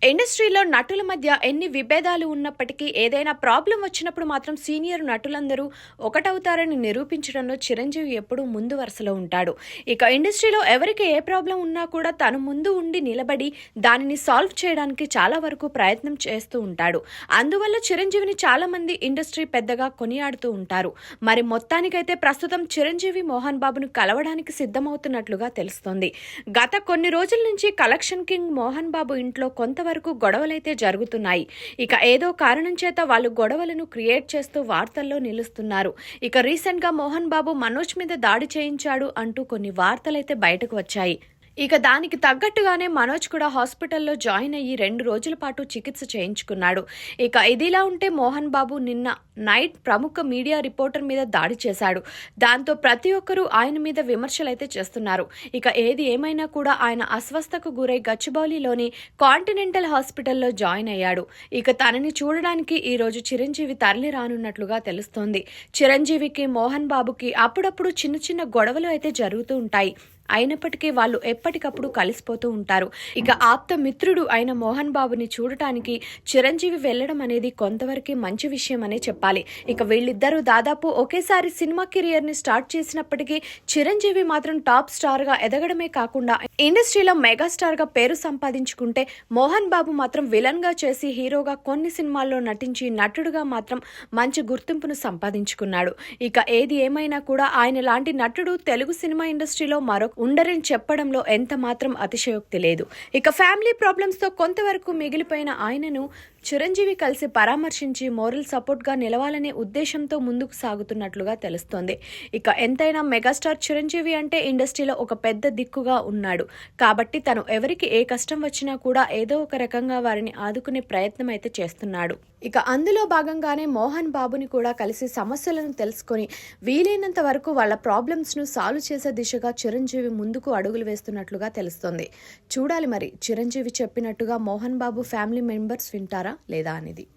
ఇండస్ట్రీలో నటుల మధ్య ఎన్ని విభేదాలు ఉన్నప్పటికీ ఏదైనా ప్రాబ్లం వచ్చినప్పుడు మాత్రం సీనియర్ నటులందరూ ఒకటవుతారని నిరూపించడంలో చిరంజీవి ఎప్పుడూ ముందు వరుసలో ఉంటాడు. ఇక ఇండస్ట్రీలో ఎవరికి ఏ ప్రాబ్లం ఉన్నా కూడా తను ముందు ఉండి నిలబడి దానిని సాల్వ్ చేయడానికి చాలా వరకు ప్రయత్నం చేస్తూ ఉంటాడు. అందువల్ల చిరంజీవిని చాలా మంది ఇండస్ట్రీ పెద్దగా కొనియాడుతూ ఉంటారు. మరి మొత్తానికైతే ప్రస్తుతం చిరంజీవి మోహన్ బాబును కలవడానికి సిద్ధమవుతున్నట్లుగా తెలుస్తోంది. గత కొన్ని రోజుల నుంచి కలెక్షన్ కింగ్ మోహన్ బాబు ఇంట్లో కొంతవరకు గొడవలైతే జరుగుతున్నాయి. ఇక ఏదో కారణం చేత వాళ్ళు గొడవలను క్రియేట్ చేస్తూ వార్తల్లో నిలుస్తున్నారు. ఇక రీసెంట్ గా మోహన్ బాబు మనోజ్ మీద దాడి చేయించాడు అంటూ కొన్ని వార్తలైతే బయటకు వచ్చాయి. ఇక దానికి తగ్గట్టుగానే మనోజ్ కూడా హాస్పిటల్లో జాయిన్ అయ్యి 2 రోజుల పాటు చికిత్స చేయించుకున్నాడు. ఇక ఇదిలా ఉంటే మోహన్ బాబు నిన్న నైట్ ప్రముఖ మీడియా రిపోర్టర్ మీద దాడి చేశాడు. దాంతో ప్రతి ఒక్కరూ ఆయన మీద విమర్శలైతే చేస్తున్నారు. ఇక ఏది ఏమైనా కూడా ఆయన అస్వస్థకు గురై గచ్చిబౌలిలోని కాంటినెంటల్ హాస్పిటల్లో జాయిన్ అయ్యాడు. ఇక తనని చూడడానికి ఈ రోజు చిరంజీవి తరలి రానున్నట్లుగా తెలుస్తోంది. చిరంజీవికి మోహన్ బాబుకి అప్పుడప్పుడు చిన్న చిన్న గొడవలు అయితే జరుగుతూ ఉంటాయి. అయినప్పటికీ వాళ్ళు ఎప్పటికప్పుడు కలిసిపోతూ ఉంటారు. ఇక ఆప్త మిత్రుడు అయిన మోహన్ బాబుని చూడటానికి చిరంజీవి వెళ్లడం అనేది కొంతవరకు మంచి విషయం అనే చెప్పాలి. ఇక వీళ్ళిద్దరూ దాదాపు ఒకేసారి సినిమా కెరియర్ ని స్టార్ట్ చేసినప్పటికీ చిరంజీవి మాత్రం టాప్ స్టార్ గా ఎదగడమే కాకుండా ఇండస్ట్రీలో మెగాస్టార్ గా పేరు సంపాదించుకుంటే మోహన్ బాబు మాత్రం విలన్ గా చేసి హీరోగా కొన్ని సినిమాల్లో నటించి నటుడుగా మాత్రం మంచి గుర్తింపును సంపాదించుకున్నాడు. ఇక ఏది ఏమైనా కూడా ఆయన లాంటి నటుడు తెలుగు సినిమా ఇండస్ట్రీలో మరొక ఉండరని చెప్పడంలో ఎంత మాత్రం అతిశయోక్తి లేదు. ఇక ఫ్యామిలీ ప్రాబ్లమ్స్ తో కొంతవరకు మిగిలిపోయిన ఆయనను చిరంజీవి కలిసి పరామర్శించి మోరల్ సపోర్ట్ గా నిలవాలనే ఉద్దేశంతో ముందుకు సాగుతున్నట్లుగా తెలుస్తోంది. ఇక ఎంతైనా మెగాస్టార్ చిరంజీవి అంటే ఇండస్ట్రీలో ఒక పెద్ద దిక్కుగా ఉన్నాడు. కాబట్టి తను ఎవరికి ఏ కష్టం వచ్చినా కూడా ఏదో ఒక రకంగా వారిని ఆదుకునే ప్రయత్నం అయితే చేస్తున్నాడు. ఇక అందులో భాగంగానే మోహన్ బాబుని కూడా కలిసి సమస్యలను తెలుసుకొని వీలైనంత వరకు వాళ్ళ ప్రాబ్లమ్స్ ను సాల్వ్ చేసే దిశగా చిరంజీవి ముందుకు అడుగులు వేస్తున్నట్లుగా తెలుస్తోంది. చూడాలి మరి చిరంజీవి చెప్పినట్టుగా మోహన్ బాబు ఫ్యామిలీ మెంబర్స్ వింటారా లేదా అనేది.